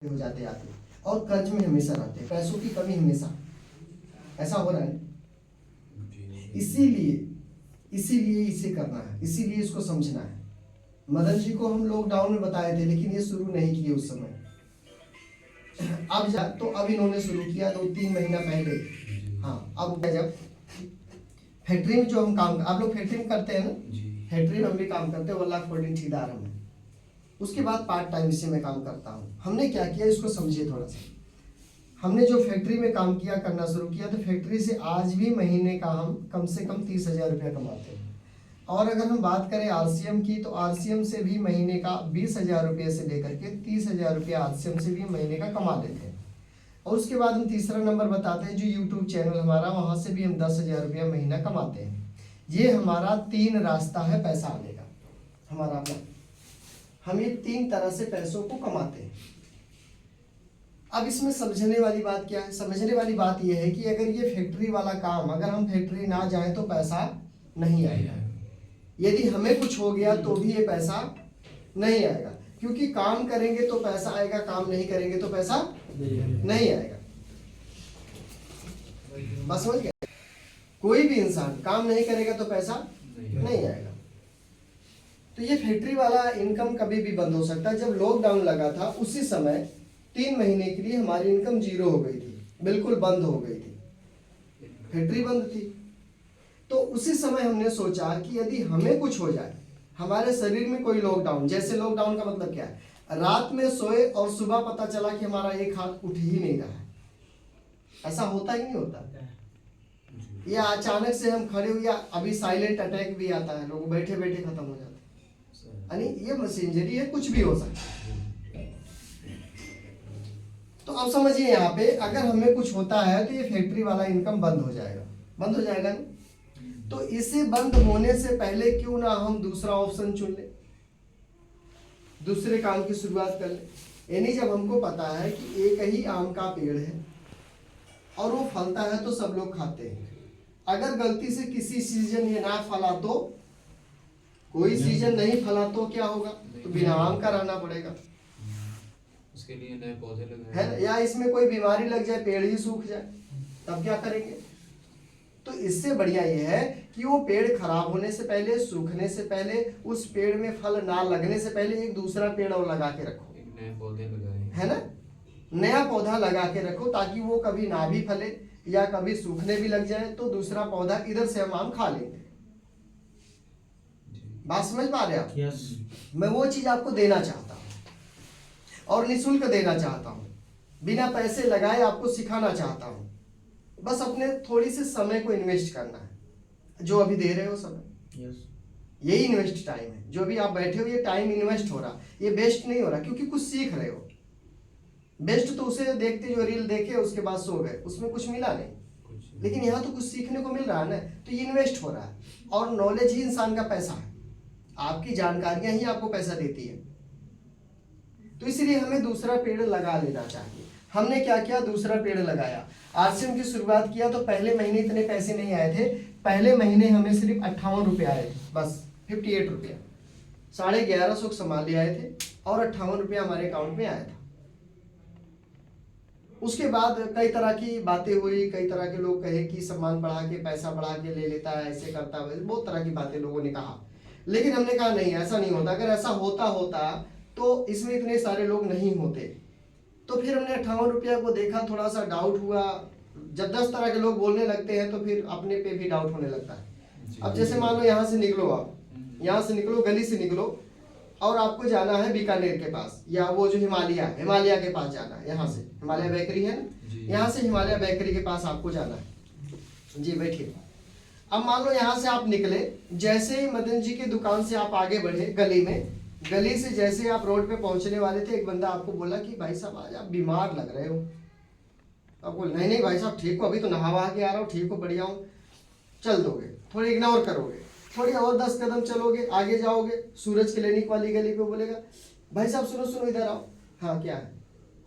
हो जाते आते और कर्ज में हमेशा रहते हैं, पैसों की कमी हमेशा ऐसा हो रहा है। इसीलिए इसीलिए इसे करना है, इसीलिए इसको समझना है। मदन जी को हम लॉकडाउन में बताए थे, लेकिन ये शुरू नहीं किए उस समय। अब इन्होंने शुरू किया 2-3 महीना पहले। हाँ, अब जब फैक्ट्री में जो हम काम, आप लोग फैक्ट्री में करते हैं ना, फैक्ट्री में हम भी काम करते हैं, 1 लाख ठेकेदार हम हैं। उसके बाद पार्ट टाइम इससे मैं काम करता हूँ। हमने क्या किया इसको समझिए थोड़ा सा। हमने जो फैक्ट्री में काम किया करना शुरू किया, तो फैक्ट्री से आज भी महीने का हम कम से कम 30,000 रुपया कमाते हैं। और अगर हम बात करें आरसीएम की, तो आरसीएम से भी महीने का 20,000 रुपये से लेकर के 30,000 रुपया आरसीएम से भी महीने का कमा लेते हैं। और उसके बाद हम तीसरा नंबर बताते हैं, जो यूट्यूब चैनल हमारा, वहाँ से भी हम 10,000 रुपया महीना कमाते हैं। ये हमारा 3 रास्ता है पैसा आने का हमारा अपना। हम ये 3 तरह से पैसों को कमाते हैं। अब इसमें समझने वाली बात क्या है? समझने वाली बात यह है कि अगर ये फैक्ट्री वाला काम, अगर हम फैक्ट्री ना जाएं तो पैसा नहीं आएगा। यदि हमें कुछ हो गया तो भी ये पैसा नहीं आएगा, क्योंकि काम करेंगे तो पैसा आएगा, काम नहीं करेंगे तो पैसा नहीं आएगा। बस समझ गए? कोई भी इंसान काम नहीं करेगा तो पैसा नहीं आएगा। तो ये फैक्ट्री वाला इनकम कभी भी बंद हो सकता है। जब लॉकडाउन लगा था उसी समय 3 महीने के लिए हमारी इनकम 0 हो गई थी, बिल्कुल बंद हो गई थी, फैक्ट्री बंद थी। तो उसी समय हमने सोचा कि यदि हमें कुछ हो जाए, हमारे शरीर में कोई लॉकडाउन, जैसे लॉकडाउन का मतलब क्या है, रात में सोए और सुबह पता चला कि हमारा एक हाथ उठ ही नहीं रहा है। ऐसा होता ही नहीं होता, या अचानक से हम खड़े हुए, या अभी साइलेंट अटैक भी आता है, लोग बैठे बैठे खत्म हो जाते हैं। यानी ये मशीनरी है, कुछ भी हो सकता है। तो अब समझिए, यहाँ पे अगर हमें कुछ होता है तो ये फैक्ट्री वाला इनकम बंद हो जाएगा, बंद हो जाएगा नहीं? तो इसे बंद होने से पहले क्यों ना हम दूसरा ऑप्शन चुन ले, दूसरे काम की शुरुआत कर ले। यानी जब हमको पता है कि एक ही आम का पेड़ है और वो फलता है तो सब लोग खाते हैं, अगर गलती से किसी सीजन ये ना फला तो, कोई सीजन नहीं फला तो क्या होगा? तो बिना आम का रहना पड़ेगा, उसके लिए नए पौधे लगाए है। या इसमें कोई बीमारी लग जाए, पेड़ ही सूख जाए, तब क्या करेंगे? तो इससे बढ़िया ये है कि वो पेड़ खराब होने से पहले, सूखने से पहले, उस पेड़ में फल ना लगने से पहले एक दूसरा पेड़ और लगा के रखो, एक नए पौधे लगाए, है ना? नया पौधा लगा के रखो, ताकि वो कभी ना भी फले या कभी सूखने भी लग जाए तो दूसरा पौधा इधर से हम आम खा लेंगे। बात समझ पा रहे आप? यस। मैं वो चीज आपको देना चाहता हूं और निःशुल्क देना चाहता हूं, बिना पैसे लगाए आपको सिखाना चाहता हूं। बस अपने थोड़ी से समय को इन्वेस्ट करना है, जो अभी दे रहे हो समय। यस। यही इन्वेस्ट टाइम है, जो भी आप बैठे हो, ये टाइम इन्वेस्ट हो रहा, ये वेस्ट नहीं हो रहा, क्योंकि कुछ सीख रहे हो। बेस्ट तो उसे देखते जो रील देखे उसके बाद सो गए, उसमें कुछ मिला नहीं, लेकिन यहाँ तो कुछ सीखने को मिल रहा है ना, तो ये इन्वेस्ट हो रहा है। और नॉलेज ही इंसान का पैसा है, आपकी जानकारियां ही आपको पैसा देती है। तो इसलिए हमें दूसरा पेड़ लगा लेना चाहिए। हमने क्या किया? दूसरा पेड़ लगाया, आरसीएम की शुरुआत किया। तो पहले महीने इतने पैसे नहीं आए थे, पहले महीने हमें सिर्फ 58 रुपये आए थे, बस 58 रुपया, 1150 संभाल ले आए थे और 58 रुपया हमारे अकाउंट में आया था। उसके बाद कई तरह की बातें हुई, कई तरह के लोग कहे कि सामान बढ़ा के, पैसा बढ़ा के ले लेता है, ऐसे करता है, बहुत तरह की बातें लोगों ने कहा। लेकिन हमने कहा नहीं, ऐसा नहीं होता। अगर ऐसा होता तो इसमें इतने सारे लोग नहीं होते। तो फिर हमने 58 रुपया को देखा, थोड़ा सा डाउट हुआ। जब 10 तरह के लोग बोलने लगते हैं तो फिर अपने पे भी डाउट होने लगता है। अब जैसे मान लो यहाँ से निकलो, आप यहाँ से निकलो, गली से निकलो और आपको जाना है बीकानेर के पास, या वो जो हिमालय के पास जाना है। यहाँ से हिमालय बेकरी है ना, यहाँ से हिमालय बेकरी के पास आपको जाना है। जी बैठिए। अब मान लो यहाँ से आप निकले, जैसे ही मदन जी की दुकान से आप आगे बढ़े गली में, गली से जैसे आप रोड पे पहुंचने वाले थे, एक बंदा आपको बोला कि भाई साहब आज आप बीमार लग रहे हो। आप बोले नहीं नहीं भाई साहब ठीक हो, अभी तो नहा के आ रहा हूँ, ठीक हो, बढ़िया हूँ। चल दोगे, थोड़ी इग्नोर करोगे, थोड़ी और 10 कदम चलोगे, आगे जाओगे, सूरज क्लिनिक वाली गली पे बोलेगा भाई साहब सुनो सुनो इधर आओ। हाँ क्या है?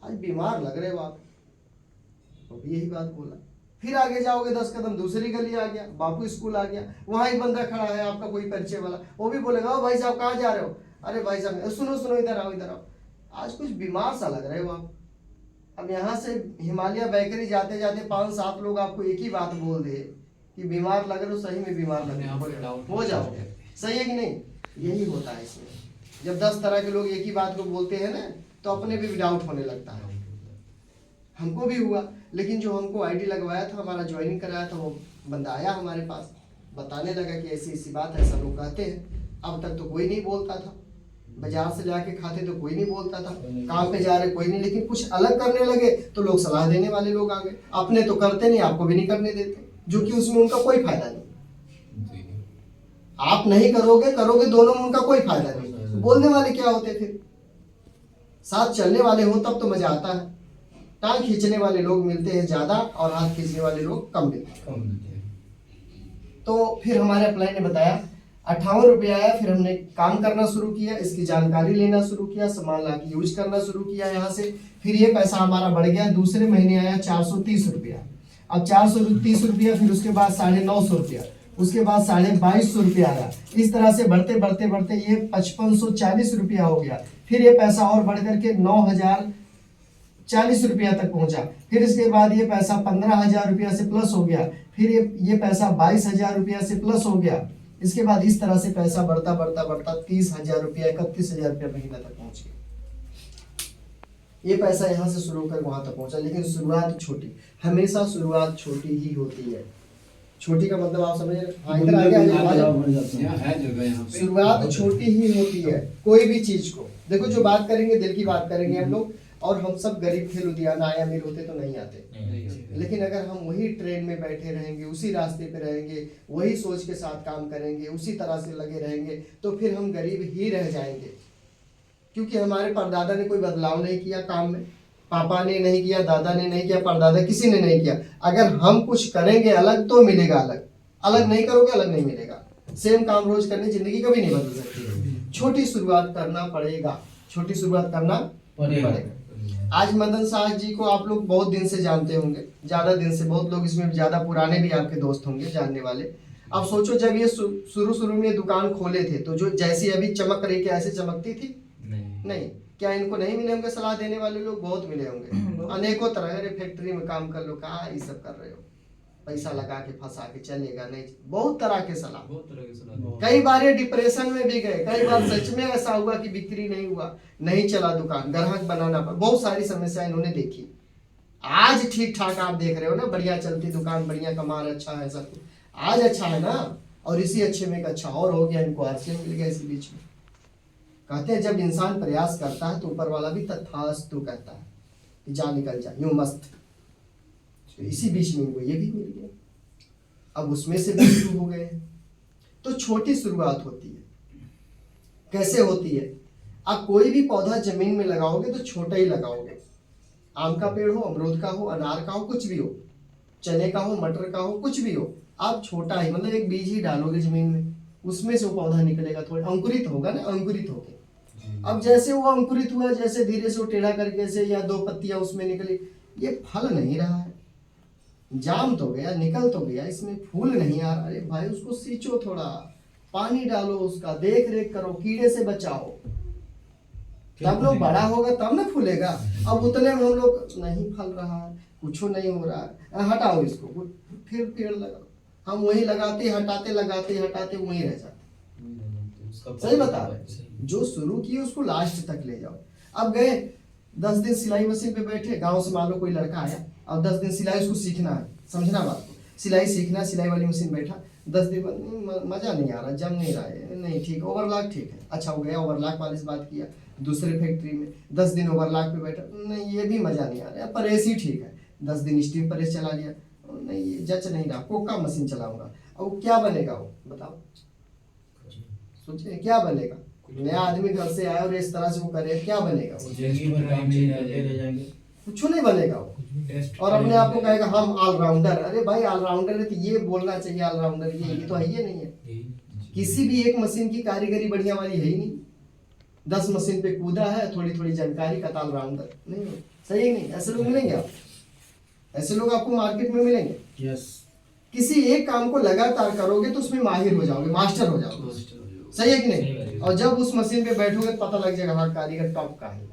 आज बीमार लग रहे हो आप। वो भी यही बात बोला। फिर आगे जाओगे 10 कदम, दूसरी गली आ गया, बापू स्कूल आ गया, वहां एक बंदा खड़ा है आपका कोई परिचय वाला, वो भी बोलेगा ओ भाई साहब कहाँ जा रहे हो? अरे भाई साहब सुनो सुनो इधर आओ, इधर आओ, आज कुछ बीमार सा लग रहे हो आप। अब यहाँ से हिमालय बेकरी जाते जाते 5-7 लोग आपको एक ही बात बोल दे कि बीमार लग रहे हो, सही में बीमार लग रहे हो जाओगे। सही है कि नहीं? यही होता है इसमें। जब 10 तरह के लोग एक ही बात को बोलते हैं ना, तो अपने भी डाउट होने लगता है। हमको भी हुआ, लेकिन जो हमको आईडी लगवाया था, हमारा ज्वाइनिंग कराया था, वो बंदा आया हमारे पास, बताने लगा कि ऐसी ऐसी बात है, सब लोग कहते हैं। अब तक तो कोई नहीं बोलता था, बाजार से जाके खाते तो कोई नहीं बोलता था, काम पे जा रहे कोई नहीं, लेकिन कुछ अलग करने लगे तो लोग सलाह देने वाले लोग आ गए। अपने तो करते नहीं, आपको भी नहीं करने देते, जो कि उसमें उनका कोई फायदा नहीं। आप नहीं करोगे, करोगे, दोनों में उनका कोई फायदा नहीं। बोलने वाले क्या होते? फिर साथ चलने वाले हो तब तो मजा आता है। टांग खींचने वाले लोग मिलते हैं ज्यादा और हाथ खींचने वाले लोग कम मिलते हैं। तो फिर हमारे अप्लाई ने बताया 58 रुपये आया। फिर हमने काम करना शुरू किया, इसकी जानकारी लेना शुरू किया, सामान ला के यूज करना शुरू किया यहाँ से। फिर ये पैसा हमारा बढ़ गया, दूसरे महीने आया 430 रुपया। अब 430 रुपया, फिर उसके बाद 950 रुपया, उसके बाद 2250 रुपया आया। इस तरह से बढ़ते बढ़ते बढ़ते ये 5540 रुपया हो गया। फिर ये पैसा और बढ़ करके 9040 रुपया तक पहुंचा। फिर इसके बाद ये पैसा 15000 रुपया से प्लस हो गया। फिर ये पैसा 22000 रुपया से प्लस हो गया। इसके बाद इस तरह से पैसा बढ़ता बढ़ता बढ़ता 30,000 रुपया, 31,000 रुपया महीना तक पहुंच गया। ये पैसा यहाँ से शुरू कर वहां तक पहुंचा, लेकिन शुरुआत छोटी, हमेशा शुरुआत छोटी ही होती है। छोटी का मतलब आप समझ रहे? हाँ, इधर आगे शुरुआत छोटी ही होती है कोई भी चीज को। देखो, जो बात करेंगे दिल की बात करेंगे हम लोग, और हम सब गरीब थे, लुधियाना आए, अमीर होते तो नहीं आते। लेकिन अगर हम वही ट्रेन में बैठे रहेंगे, उसी रास्ते पे रहेंगे, वही सोच के साथ काम करेंगे, उसी तरह से लगे रहेंगे, तो फिर हम गरीब ही रह जाएंगे। क्योंकि हमारे परदादा ने कोई बदलाव नहीं किया काम में, पापा ने नहीं किया, दादा ने नहीं किया, परदादा किसी ने नहीं किया। अगर हम कुछ करेंगे अलग तो मिलेगा अलग, अलग नहीं करोगे अलग नहीं मिलेगा। सेम काम रोज करने जिंदगी कभी नहीं बदल सकती। छोटी शुरुआत करना पड़ेगा, छोटी शुरुआत करना पड़ेगा। आज मदन शाह जी को आप लोग बहुत दिन से जानते होंगे, ज्यादा दिन से, बहुत लोग इसमें ज्यादा पुराने भी आपके दोस्त होंगे जानने वाले। अब सोचो, जब ये शुरू में दुकान खोले थे, तो जो जैसी अभी चमक रही, क्या ऐसे चमकती थी? नहीं। क्या इनको नहीं मिले होंगे सलाह देने वाले लोग? बहुत मिले होंगे, अनेकों तरह। अरे फैक्ट्री में काम कर लो, कहा ये सब कर रहे हो, पैसा लगा के फंसा के चलेगा नहीं, बहुत तरह के सलाह। कई बार ये डिप्रेशन में भी गए, कई बार सच में ऐसा हुआ कि बिक्री नहीं हुआ, नहीं चला दुकान, ग्राहक बनाना पड़ा, बहुत सारी समस्याएं इन्होंने देखी। आज ठीक ठाक आप देख रहे हो ना, बढ़िया चलती दुकान, बढ़िया कमा रहे, अच्छा है सब कुछ, आज अच्छा है ना। और इसी अच्छे में एक अच्छा और हो गया, इनको आरसीएम मिल गया इसी बीच में। कहते हैं जब इंसान प्रयास करता है तो ऊपर वाला भी तथास्तु कहता है कि जा निकल जा, यूं मस्त। तो इसी बीच में इनको ये भी मिल गया, अब उसमें से भी शुरू हो गए। तो छोटी शुरुआत होती है। कैसे होती है? आप कोई भी पौधा जमीन में लगाओगे तो छोटा ही लगाओगे। आम का पेड़ हो, अमरूद का हो, अनार का हो, कुछ भी हो, चने का हो, मटर का हो, कुछ भी हो, आप छोटा ही, मतलब एक बीज ही डालोगे जमीन में, उसमें से वो पौधा निकलेगा, थोड़ा अंकुरित होगा ना, अंकुरित होके। अब जैसे वो अंकुरित हुआ, जैसे धीरे से वो टेढ़ा करके से, या 2 पत्तियां उसमें निकली, ये फल नहीं रहा है, जाम तो गया, निकल तो गया, इसमें फूल नहीं आ रहा। अरे भाई, उसको सींचो, थोड़ा पानी डालो, उसका देख रेख करो, कीड़े से बचाओ, तब लोग बड़ा होगा तब ना फूलेगा। अब उतने में हम लोग नहीं फल रहा है, कुछ नहीं हो रहा है, हटाओ इसको, फिर पेड़ लगाओ। हम वही लगाते हटाते वहीं रह जाते। सही बता रहे? जो शुरू किए उसको लास्ट तक ले जाओ। अब गए 10 दिन सिलाई मशीन पे बैठे, गांव से मान लो कोई लड़का आया, अब 10 दिन सिलाई उसको सीखना है, समझना बात को, सिलाई सीखना, सिलाई वाली मशीन बैठा 10 दिन, मजा नहीं आ रहा, जम नहीं रहा है, नहीं ठीक, ओवरलॉक ठीक है, अच्छा हो गया, ओवरलॉक वाली बात किया। दूसरे फैक्ट्री में 10 दिन ओवरलॉक पे बैठा, नहीं ये भी मजा नहीं आ रहा, प्रेस ही ठीक है, 10 दिन स्टीम प्रेस चला लिया, नहीं ये जच नहीं रहा, कोका मशीन चलाऊंगा। अब क्या बनेगा वो बताओ? सोचिए क्या बनेगा? नया आदमी घर से आया और इस तरह से वो करे, क्या बनेगा? कुछ नहीं बनेगा वो, और अपने आप को कहेगा हम ऑलराउंडर। अरे भाई, ऑलराउंडर है तो ये बोलना चाहिए ऑलराउंडर, ये तो है ही नहीं है। किसी भी एक मशीन की कारीगरी बढ़िया वाली है ही नहीं। 10 मशीन पे कूदा है, थोड़ी थोड़ी जानकारी का, ऑलराउंडर नहीं है। सही नहीं? ऐसे लोग मिलेंगे आप, ऐसे लोग आपको मार्केट में मिलेंगे। यस। किसी एक काम को लगातार करोगे तो उसमें माहिर हो जाओगे, मास्टर हो जाओगे। सही है कि नहीं? और जब उस मशीन पे बैठोगे पता लग जाएगा हाँ कारीगर टॉप का है।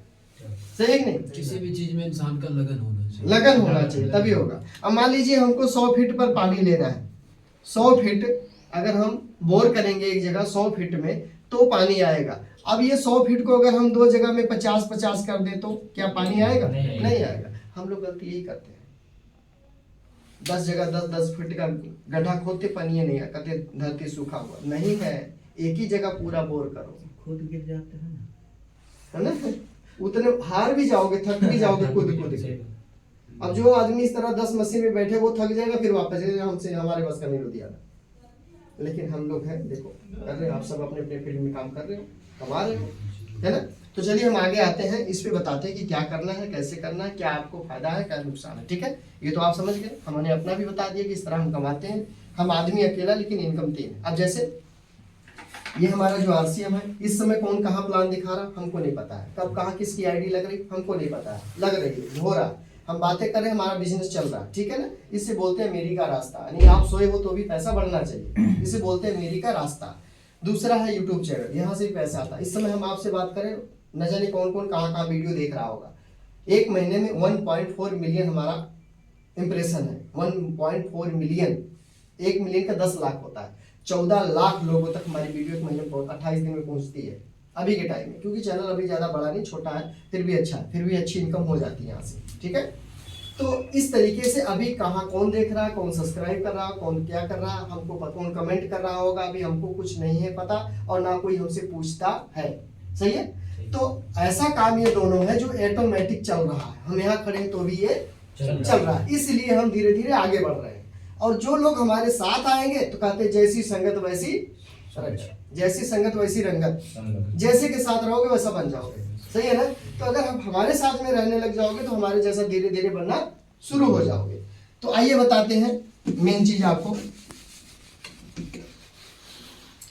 सही है कि नहीं? किसी भी चीज में इंसान का लगन होना चाहिए। लगन होना चाहिए तभी होगा। अब मान लीजिए हमको 100 फीट पर पानी लेना है, 100 फीट अगर हम बोर करेंगे एक जगह 100 फीट में तो पानी आएगा। अब ये 100 फीट को अगर हम 2 जगह में 50-50 कर दे तो क्या पानी आएगा? नहीं आएगा। हम लोग गलती यही करते हैं, 10 जगह 10-10 फीट का गड्ढा खोदते, पानी नहीं है, कहते धरती सूखा हुआ नहीं है। एक ही जगह पूरा बोर करो, खुद गिर जाते हैं ना। है ना? उतने हार भी जाओगे, थक भी जाओगे खुद के। अब जो आदमी इस तरह 10 मशीन में बैठे वो थक जाएगा, फिर वापस हमसे हमारे बस का नहीं लुधियाना। लेकिन हम लोग हैं, देखो कर रहे हैं, आप सब अपने अपने फील्ड में काम कर रहे हो, कमा रहे हो, है ना? तो चलिए हम आगे आते हैं, इस पे बताते हैं कि क्या करना है, कैसे करना है, क्या आपको फायदा है, क्या नुकसान है। ठीक है, ये तो आप समझ गए। हमने अपना भी बता दिया कि इस तरह हम कमाते हैं। हम आदमी अकेला लेकिन इनकम 3। अब जैसे ये हमारा जो RCM है, इस समय कौन कहाँ प्लान दिखा रहा हमको नहीं पता है, कब कहाँ किसकी ID लग रही हमको नहीं पता है, लग रही है, हो रहा, हम बातें कर रहे हैं, हमारा बिजनेस चल रहा है, ठीक है ना? इसे बोलते हैं मेरी का रास्ता, यानी आप सोए हो तो भी पैसा बढ़ना चाहिए, इसे बोलते हैं मेरी का रास्ता। दूसरा है यूट्यूब चैनल, यहाँ से भी पैसा आता है। इस समय हम आपसे बात करें, न जाने कौन कौन कहाँ कहाँ वीडियो देख रहा होगा। एक महीने में 1.4 मिलियन हमारा इम्प्रेशन है, 1.4 मिलियन, 1 मिलियन का 10 लाख होता है। 14 लाख लोगों तक हमारी वीडियो एक महीने में 28 दिन में पहुंचती है अभी के टाइम में, क्योंकि चैनल अभी ज़्यादा बड़ा नहीं, छोटा है, फिर भी अच्छा है, फिर भी अच्छी इनकम हो जाती है यहाँ से। ठीक है, तो इस तरीके से अभी कहाँ कौन देख रहा है, कौन सब्सक्राइब कर रहा है, कौन क्या कर रहा है हमको पता, कौन कमेंट कर रहा होगा, अभी हमको कुछ नहीं है पता, और ना कोई हमसे पूछता है। सही है, तो ऐसा काम ये दोनों है जो ऑटोमेटिक चल रहा है। हम यहाँ खड़े हैं तो भी ये चल रहा है, इसलिए हम धीरे धीरे आगे बढ़ रहे हैं। और जो लोग हमारे साथ आएंगे तो कहते हैं जैसी संगत वैसी रंगत, जैसी संगत वैसी रंगत, जैसे के साथ रहोगे वैसा बन जाओगे। सही है ना? तो अगर हम हमारे साथ में रहने लग जाओगे तो हमारे जैसा धीरे धीरे बनना शुरू हो जाओगे। तो आइए बताते हैं मेन चीज आपको।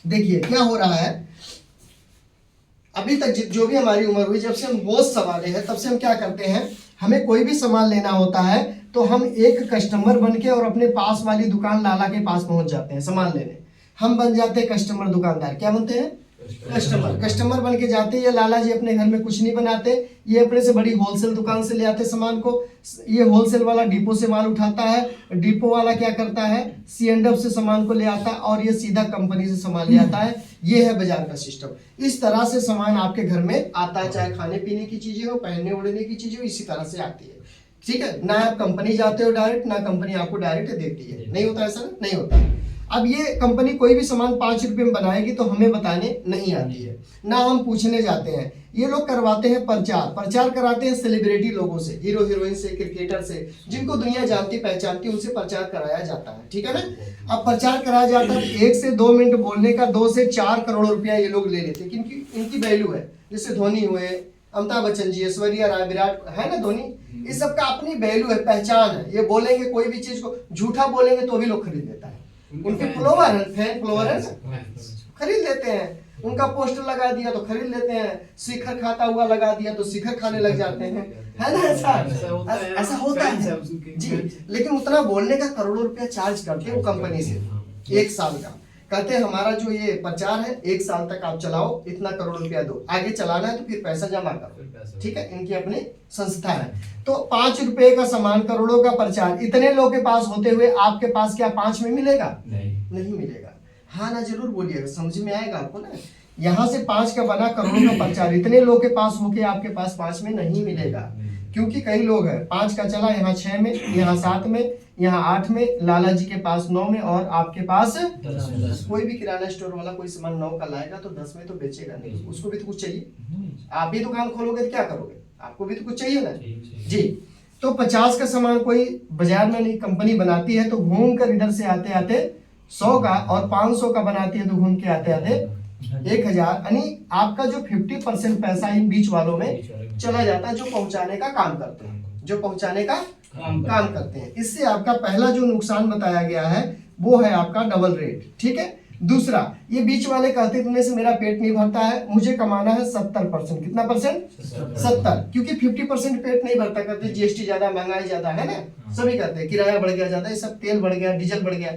देखिए क्या हो रहा है, अभी तक जो भी हमारी उम्र हुई, जब से हम होश संभाले हैं तब से हम क्या करते हैं, हमें कोई भी सामान लेना होता है तो हम एक कस्टमर बन के और अपने पास वाली दुकान लाला के पास पहुंच जाते हैं सामान लेने। हम बन जाते हैं कस्टमर, दुकानदार क्या बनते हैं? कस्टमर। कस्टमर बन के जाते हैं। ये लाला जी अपने घर में कुछ नहीं बनाते, ये अपने से बड़ी होलसेल दुकान से ले आते सामान को। ये होलसेल वाला डिपो से माल उठाता है, डिपो वाला क्या करता है, C&F से सामान को ले आता है, और ये सीधा कंपनी से सामान ले आता है। ये है बाजार का सिस्टम। इस तरह से सामान आपके घर में आता है, चाहे खाने पीने की चीजें हो, पहनने ओढ़ने की चीजें हो, इसी तरह से आती है। ठीक है ना? आप कंपनी जाते हो डायरेक्ट, ना कंपनी आपको डायरेक्ट देती है। नहीं होता ऐसा? नहीं होता। अब ये कंपनी कोई भी सामान 5 रुपए में बनाएगी तो हमें बताने नहीं आती है, ना हम पूछने जाते हैं। ये लोग करवाते हैं प्रचार, प्रचार कराते हैं सेलिब्रिटी लोगों से, हीरो हीरोइन से, क्रिकेटर से, जिनको दुनिया जानती पहचानती, उनसे प्रचार कराया जाता है। ठीक है ना? अब प्रचार कराया जाता है, 1 से 2 मिनट बोलने का 2 से 4 करोड़ रुपया ये लोग ले लेते हैं। क्योंकि इनकी वैल्यू है। जैसे धोनी हुए, अमिताभ बच्चन जी, ऐश्वर्या राय, विराट, है ना धोनी, इस सब का अपनी वैल्यू है, पहचान है। ये बोलेंगे कोई भी चीज को, झूठा बोलेंगे तो भी लोग खरीद लेता है। उनके फॉलोवर है, फैन फॉलोवर है, खरीद लेते हैं। उनका पोस्टर लगा दिया तो खरीद लेते हैं, शिखर खाता हुआ लगा दिया तो शिखर खाने लग जाते हैं, है ना? ऐसा होता है जी। लेकिन उतना बोलने का करोड़ों रुपया चार्ज करते हैं वो कंपनी से 1 साल का। कहते हैं हमारा जो ये प्रचार है 1 साल तक आप चलाओ, इतना करोड़ रुपया दो, आगे चलाना है तो फिर पैसा जमा करो। ठीक है, इनकी अपनी संस्था है। तो 5 रुपए का सामान, करोड़ों का प्रचार, इतने लोगों के पास होते हुए आपके पास क्या 5 में मिलेगा? नहीं मिलेगा। हाँ ना जरूर बोलिएगा, समझ में आएगा आपको ना। यहाँ से 5 का बना करोड़ों का प्रचार, इतने लोगों के पास होके आपके पास 5 में नहीं मिलेगा। क्योंकि कई लोग हैं, 5 का चला, यहाँ 6 में, यहाँ 7 में, यहाँ 8 में, लाला जी के पास 9 में, और आपके पास 10। कोई भी किराना स्टोर वाला कोई सामान 9 का लाएगा तो 10 में तो बेचेगा नहीं, उसको भी तो कुछ चाहिए। आप भी दुकान खोलोगे तो क्या करोगे? आपको भी तो कुछ चाहिए ना जी। तो 50 का सामान कोई बाजार में नहीं, कंपनी बनाती है तो घूम कर इधर से आते आते 100 का, और 500 का बनाती है तो घूम के आते आते 1000, यानी आपका जो 50% पैसा इन बीच वालों में चला जाता है, जो पहुंचाने का काम करते हैं, जो पहुंचाने का काम करते हैं। इससे आपका पहला जो नुकसान बताया गया है वो है आपका डबल रेट। ठीक है। दूसरा, ये बीच वाले कहते हैं से मेरा पेट नहीं भरता है, मुझे कमाना है 70%। कितना परसेंट? 70। क्योंकि 50% पेट नहीं भरता, कहते GST ज्यादा, महंगाई ज्यादा, है ना? सभी कहते हैं किराया बढ़ गया ज्यादा, ये सब तेल बढ़ गया, डीजल बढ़ गया।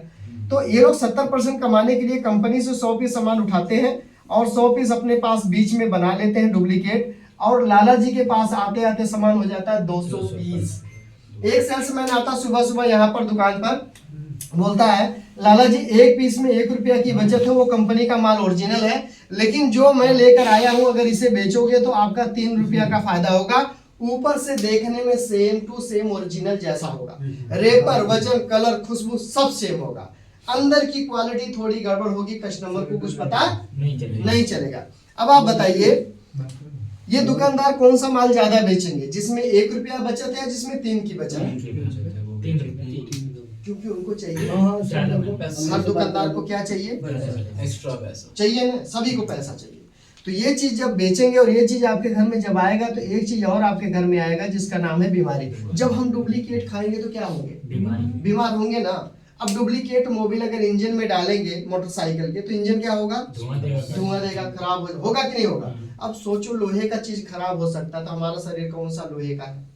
तो ये लोग 70% कमाने के लिए कंपनी से 100 पीस सामान उठाते हैं और 100 पीस अपने पास बीच में बना लेते हैं डुप्लीकेट, और लाला जी के पास आते आते सामान हो जाता है 220। एक सेल्समैन आता सुबह सुबह यहाँ पर दुकान पर, बोलता है लाला जी एक पीस में 1 रुपया की बचत है, वो कंपनी का माल ओरिजिनल है, लेकिन जो मैं लेकर आया हूँ अगर इसे बेचोगे तो आपका 3 रुपया का फायदा होगा। ऊपर से देखने में सेम टू सेम ओरिजिनल जैसा होगा, रेपर, वजन, कलर, खुशबू सब सेम होगा, अंदर की क्वालिटी थोड़ी गड़बड़ होगी, कस्टमर को कुछ पता नहीं चलेगा। अब आप बताइए ये दुकानदार कौन सा माल ज्यादा बेचेंगे, जिसमें 1 रुपया बचत है, जिसमें 3 की बचत है? क्योंकि उनको चाहिए, हर दुकानदार को क्या चाहिए? एक्स्ट्रा पैसा चाहिए ना, सभी को पैसा चाहिए। तो ये चीज जब बेचेंगे और ये चीज आपके घर में जब आएगा तो एक चीज और आपके घर में आएगा जिसका नाम है बीमारी। जब हम डुप्लीकेट खाएंगे तो क्या होंगे? बीमार होंगे ना। अब डुप्लीकेट मोबिल अगर इंजन में डालेंगे मोटरसाइकिल के तो इंजन क्या होगा? धुआं देगा, खराब होगा कि नहीं होगा? अब सोचो लोहे का चीज खराब हो सकता है तो हमारा शरीर कौन सा लोहे का है?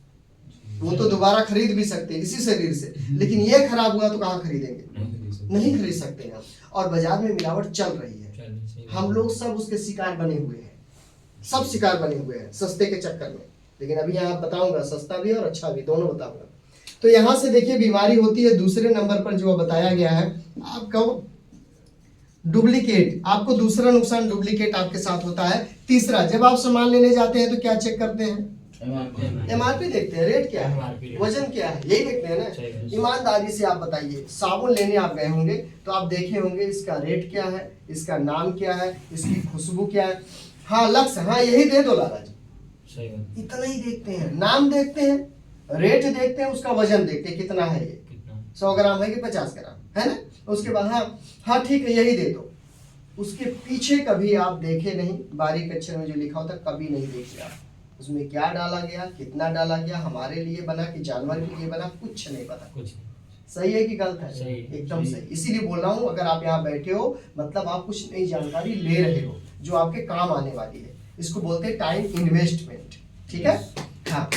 वो तो दोबारा खरीद भी सकते हैं इसी शरीर से, लेकिन ये खराब हुआ तो कहाँ खरीदेंगे? नहीं खरीद सकते हैं। और बाजार में मिलावट चल रही है, हम लोग सब उसके शिकार बने हुए हैं, सब शिकार बने हुए हैं सस्ते के चक्कर में। लेकिन अभी यहाँ बताऊंगा सस्ता भी और अच्छा भी, दोनों बताऊंगा। तो यहाँ से देखिए बीमारी होती है। दूसरे नंबर पर जो बताया गया है आपका डुप्लीकेट, आपको दूसरा नुकसान डुप्लीकेट आपके साथ होता है। तीसरा, जब आप सामान लेने जाते हैं तो क्या चेक करते हैं? एमआरपी देखते हैं, रेट क्या है, वजन क्या है, यही देखते हैं ना। ईमानदारी से आप बताइए, साबुन लेने आप गए होंगे तो आप देखे होंगे इसका रेट क्या है, इसका नाम क्या है, इसकी खुशबू क्या है। हाँ लक्ष्य, हाँ यही दे दो लाला जी, इतना ही देखते हैं। नाम देखते हैं, रेट देखते हैं, उसका वजन देखते हैं कितना है, ये 100 ग्राम है कि 50 ग्राम है ना। उसके बाद हाँ ठीक है यही दे दो। उसके पीछे कभी आप देखे नहीं, बारीक अक्षर में जो लिखा होता कभी नहीं देखे आप, उसमें क्या डाला गया, कितना डाला गया, हमारे लिए बना कि जानवर के लिए बना, कुछ नहीं पता। सही है कि गलत है? एकदम सही। इसीलिए बोल रहा हूँ अगर आप यहाँ बैठे हो मतलब आप कुछ नई जानकारी ले रहे हो जो आपके काम आने वाली है। इसको बोलते हैं टाइम इन्वेस्टमेंट, ठीक है। हाँ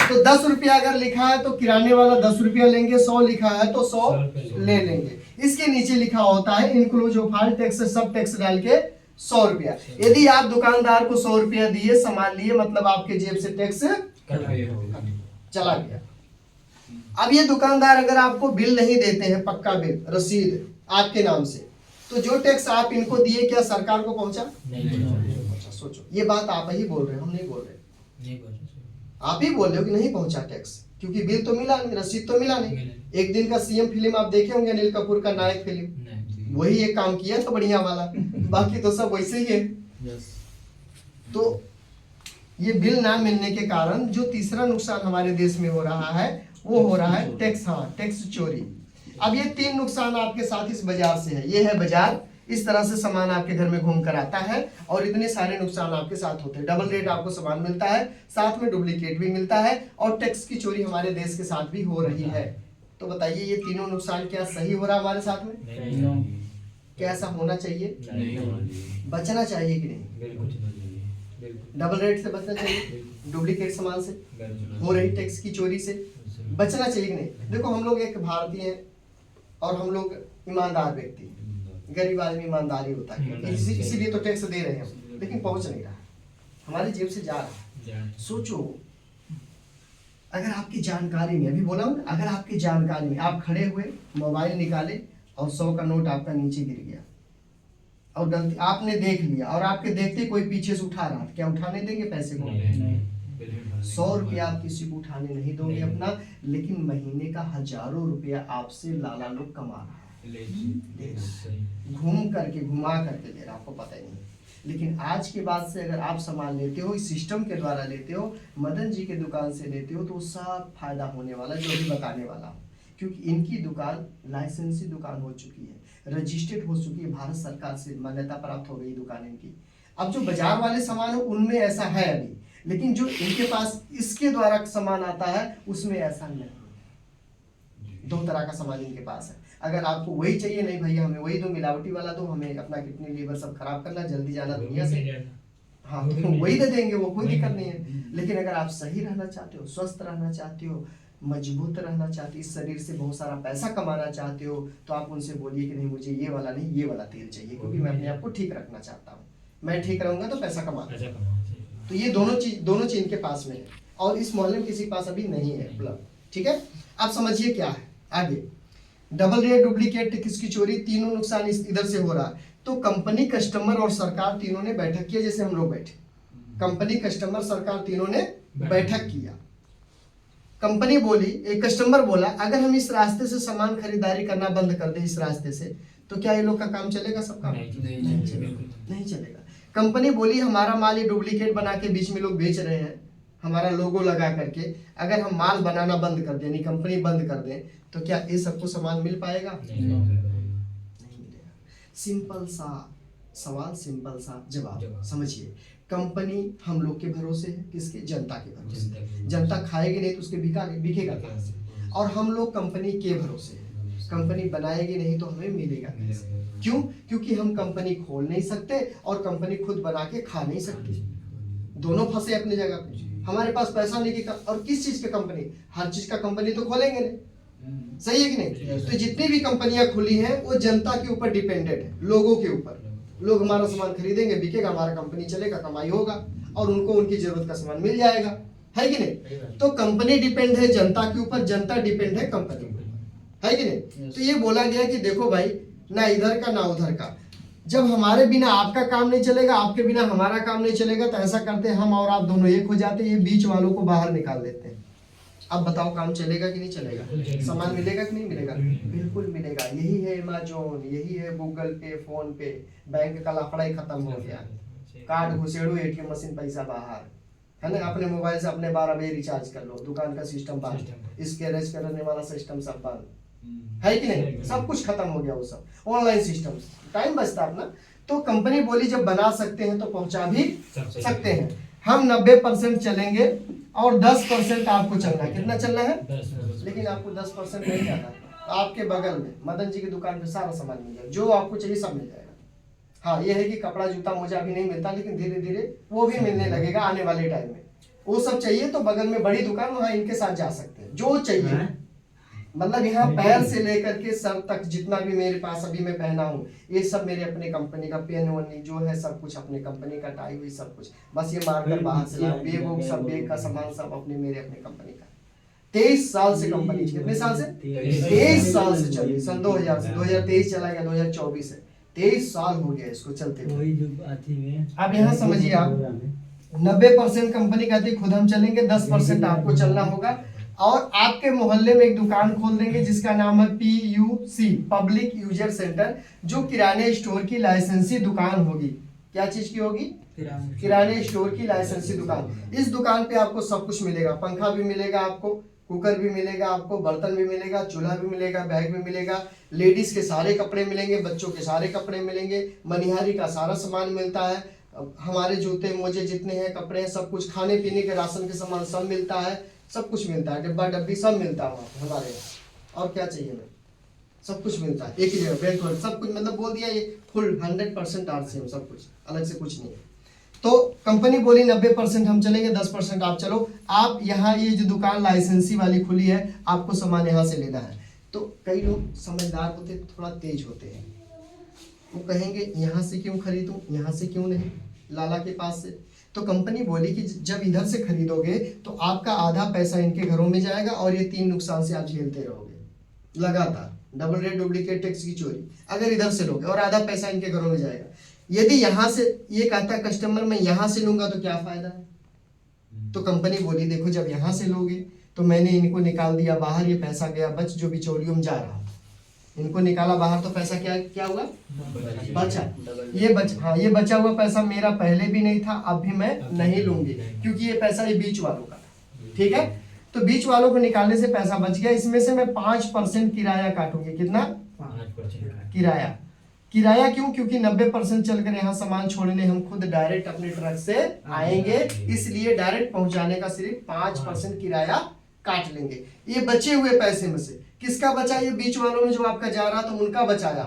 तो 10 रुपया अगर लिखा है तो किराने वाला 10 रुपया लेंगे, 100 लिखा है तो 100 ले लेंगे। इसके नीचे लिखा होता है इनक्लूज ऑफ ऑल टैक्स, सब टैक्स डाल के 100 रुपया। यदि आप दुकानदार को 100 रुपया दिए, सामान लिए, मतलब आपके जेब से टैक्स चला गया। अब ये दुकानदार अगर आपको बिल नहीं देते हैं, पक्का बिल, रसीद आपके नाम से, तो जो टैक्स आप इनको दिए क्या सरकार को पहुंचा? नहीं पहुंचा। सोचो, ये बात आप ही बोल रहे हो, हम नहीं बोल रहे, आप ही बोल रहे हो कि नहीं पहुंचा टैक्स, क्योंकि बिल तो मिला नहीं, रसीद तो मिला नहीं। एक दिन का सीएम फिल्म आप देखे होंगे, अनिल कपूर का नायक फिल्म, वही एक काम किया था बढ़िया वाला, बाकी तो सब वैसे ही है। तो ये बिल ना मिलने के कारण जो तीसरा नुकसान हमारे देश में हो रहा है वो हो रहा है टैक्स, हाँ टैक्स चोरी। अब ये 3 नुकसान आपके साथ इस बाजार से है। ये है बाजार, इस तरह से सामान आपके घर में घूम कर आता है और इतने सारे नुकसान आपके साथ होते हैं। डबल रेट आपको सामान मिलता है, साथ में डुप्लीकेट भी मिलता है और टैक्स की चोरी हमारे देश के साथ भी हो रही है। तो बताइए ये तीनों नुकसान क्या सही हो रहा है हमारे साथ में? क्या ऐसा होना चाहिए? बचना चाहिए कि नहीं? डबल रेट से बचना चाहिए, डुप्लीकेट सामान से, हो रही टैक्स की चोरी से बचना चाहिए कि नहीं? देखो हम लोग एक भारतीय हैं और हम लोग ईमानदार व्यक्ति हैं, गरीब आदमी ईमानदारी होता है, इसीलिए तो टैक्स दे रहे हैं, लेकिन पहुंच नहीं रहा, हमारी जेब से जा रहा है। सोचो अगर आपकी जानकारी में, अभी बोला हूं, अगर आपकी जानकारी में आप खड़े हुए, मोबाइल निकाले और 100 का नोट आपका नीचे गिर गया और गलती आपने देख लिया और आपके देखते कोई पीछे से उठा रहा, क्या उठाने देंगे पैसे को? 100 रुपया आप किसी को उठाने नहीं दोगे अपना, लेकिन महीने का हजारों रुपया आपसे लाला लोग कमा रहा है, घूम करके, घुमा करके दे रहा, आपको पता ही नहीं। लेकिन आज के बाद से अगर आप सामान लेते हो, इस सिस्टम के द्वारा लेते हो, मदन जी के दुकान से लेते हो, तो सब फायदा होने वाला जो भी बताने वाला हूँ, क्योंकि इनकी दुकान लाइसेंसी दुकान हो चुकी है, रजिस्टर्ड हो चुकी है, भारत सरकार से मान्यता प्राप्त हो गई दुकान इनकी। अब जो बाजार वाले सामान है उनमें ऐसा है अभी, लेकिन जो इनके पास इसके द्वारा सामान आता है उसमें ऐसा नहीं। 2 तरह का सामान इनके पास है। अगर आपको वही चाहिए, नहीं भैया हमें वही दो, मिलावटी वाला दो, हमें अपना किडनी लीवर सब खराब करना, जल्दी जाना दुनिया से, हाँ तो वही दे देंगे, वो कोई दिक्कत नहीं है। लेकिन अगर आप सही रहना चाहते हो, स्वस्थ रहना चाहते हो, मजबूत रहना चाहते हो, इस शरीर से बहुत सारा पैसा कमाना चाहते हो, तो आप उनसे बोलिए कि नहीं मुझे ये वाला नहीं, ये वाला तेल चाहिए, क्योंकि मैं अपने आप को ठीक रखना चाहता हूँ। मैं ठीक रहूंगा तो पैसा कमा ऐसा करना चाहिए। तो ये दोनों चीज इनके पास में है और इस मोहल्ले में किसी के पास अभी नहीं है उपलब्ध। ठीक है, अब समझिए क्या है आगे। डबल रेट, डुप्लीकेट, किसकी चोरी, तीनों नुकसान इधर से हो रहा है। तो कंपनी, कस्टमर और सरकार तीनों ने बैठक किया, जैसे हम लोग बैठे। कंपनी, कस्टमर, सरकार तीनों ने बैठक किया। कंपनी बोली, एक कस्टमर बोला, अगर हम इस रास्ते से सामान खरीदारी करना बंद कर दे, इस रास्ते से, तो क्या ये लोग का काम चलेगा? सबका नहीं चलेगा। कंपनी बोली, हमारा माल ये डुप्लीकेट बना के बीच में लोग बेच रहे हैं, हमारा लोगो लगा करके, अगर हम माल बनाना बंद कर दें, यानी कंपनी बंद कर दें, तो क्या ये सबको सामान मिल पाएगा? नहीं मिलेगा। सिंपल सा सवाल, सिंपल सा जवाब। समझिए, कंपनी हम लोग के भरोसे है, किसके? जनता के भरोसे। जनता खाएगी नहीं तो उसके बिकेगा कहाँ से? और हम लोग कंपनी के भरोसे है, कंपनी बनाएगी नहीं तो हमें मिलेगा कैसे? क्यों? क्योंकि हम कंपनी खोल नहीं सकते और कंपनी खुद बना के खा नहीं सकती। दोनों फंसे अपनी जगह पे। हमारे पास पैसा नहीं कि और किस चीज की कंपनी? हर चीज का कंपनी तो खोलेंगे नहीं, सही है कि नहीं? तो जितनी भी कंपनियां खुली हैं वो जनता के ऊपर डिपेंडेंट है, लोगों के ऊपर। लोग हमारा सामान खरीदेंगे, बिकेगा, हमारा कंपनी चलेगा, कमाई होगा और उनको उनकी जरूरत का सामान मिल जाएगा, है कि नहीं? तो कंपनी डिपेंड है जनता के ऊपर, जनता डिपेंड है कंपनी पर, है कि नहीं? तो ये बोला गया कि देखो भाई, ना इधर का ना उधर का, जब हमारे बिना आपका काम नहीं चलेगा, आपके बिना हमारा काम नहीं चलेगा, तो ऐसा करते हैं हम और आप दोनों एक हो जाते हैं, ये बीच वालों को बाहर निकाल देते हैं। अब बताओ काम चलेगा कि नहीं चलेगा? सामान मिलेगा कि नहीं मिलेगा? बिल्कुल मिलेगा। यही है अमेज़न, यही है गूगल पे, फोन पे। बैंक का लफड़ा ही खत्म हो गया। कार्ड घुसेड़ो, एटीएम मशीन, पैसा बाहर, है ना? अपने मोबाइल से अपने 12 बजे रिचार्ज कर लो, दुकान का सिस्टम बंद, स्कैरेज करने वाला सिस्टम सब बंद, है कि नहीं? सब कुछ खत्म हो गया, वो सब ऑनलाइन सिस्टम, टाइम बचता अपना। तो कंपनी बोली जब बना सकते हैं तो पहुंचा भी सकते हैं। हम 90% चलेंगे और 10% आपको चलना है। कितना चलना है? लेकिन आपको 10% नहीं जाना है। आपके बगल में मदन जी की दुकान पे सारा सामान मिल जाएगा, जो आपको चाहिए सब मिल जाएगा। हाँ, ये है कि कपड़ा, जूता, मोजा अभी नहीं मिलता, लेकिन धीरे धीरे वो भी मिलने लगेगा आने वाले टाइम में। वो सब चाहिए तो बगल में बड़ी दुकान, वहाँ इनके साथ जा सकते हैं, जो चाहिए। मतलब यहाँ पैर से लेकर के सर तक जितना भी मेरे पास अभी मैं पहना हूँ, ये सब मेरे अपने कंपनी का, पेन वनी जो है सब कुछ अपने कंपनी का, टाई हुई सब कुछ, बस ये मार्कर बाहर से लाओ, बैग वोग सब, बैग का सामान सब अपने मेरे अपने कंपनी का। 23 साल से कंपनी, कितने साल से? 23 साल से चल रही, सन 2000 से 2023 चला गया, 2024 है, 23 साल हो गया इसको चलते हुए। अब यहाँ समझिए आप, 90% कंपनी कहती खुद हम चलेंगे, 10% आपको चलना होगा। और आपके मोहल्ले में एक दुकान खोल देंगे जिसका नाम है PUC, पब्लिक यूजर सेंटर, जो किराने स्टोर की लाइसेंसी दुकान होगी। क्या चीज की होगी? किराने स्टोर की लाइसेंसी दुकान। इस दुकान पे आपको सब कुछ मिलेगा, पंखा भी मिलेगा आपको, कुकर भी मिलेगा आपको, बर्तन भी मिलेगा, चूल्हा भी मिलेगा, बैग भी मिलेगा, लेडीज के सारे कपड़े मिलेंगे, बच्चों के सारे कपड़े मिलेंगे, मनिहारी का सारा सामान मिलता है, हमारे जूते मोजे जितने हैं, कपड़े हैं, सब कुछ, खाने पीने के राशन के सामान सब मिलता है, सब कुछ मिलता है, डिब्बा डब्बी सब मिलता है हमारे यहाँ। और क्या चाहिए हमें? सब कुछ मिलता है एक ही जगह, बेल्ट वेल्ट सब कुछ, मतलब बोल दिया ये फुल 100% RCM, सब कुछ, अलग से कुछ नहीं है। तो कंपनी बोली 90% हम चलेंगे, 10% आप चलो। आप यहाँ ये जो दुकान लाइसेंसी वाली खुली है, आपको सामान यहाँ से लेना है। तो कई लोग समझदार होते, थोड़ा तेज होते हैं, वो कहेंगे यहाँ से क्यों खरीदूं, यहाँ से क्यों नहीं, लाला के पास से। तो कंपनी बोली कि जब इधर से खरीदोगे तो आपका आधा पैसा इनके घरों में जाएगा और ये 3 नुकसान से आप झेलते रहोगे लगातार, डबल रेट, डुप्लीकेट, टैक्स की चोरी, अगर इधर से लोगे, और आधा पैसा इनके घरों में जाएगा। यदि यहाँ से ये कहता है कस्टमर मैं यहाँ से लूंगा तो क्या फायदा है? तो कंपनी बोली देखो जब यहाँ से लोगे तो मैंने इनको निकाल दिया बाहर, ये पैसा गया बच, जो बिचौलियों जा रहा, इनको निकाला बाहर तो पैसा क्या हुआ? बचा। ये बचा हुआ पैसा मेरा पहले भी नहीं था, अब भी मैं नहीं लूंगी, क्योंकि ये पैसा ये बीच वालों का था। ठीक है, तो बीच वालों को निकालने से पैसा बच गया। इसमें से मैं 5% किराया काटूंगी। कितना? 5% किराया क्यों? क्योंकि 90% चलकर यहाँ सामान छोड़ने हम खुद डायरेक्ट अपने ट्रक से आएंगे, इसलिए डायरेक्ट पहुंचाने का सिर्फ 5% किराया काट लेंगे। ये बचे हुए पैसे में से किसका बचा? ये बीच वालों में जो आपका जा रहा था उनका बचाया।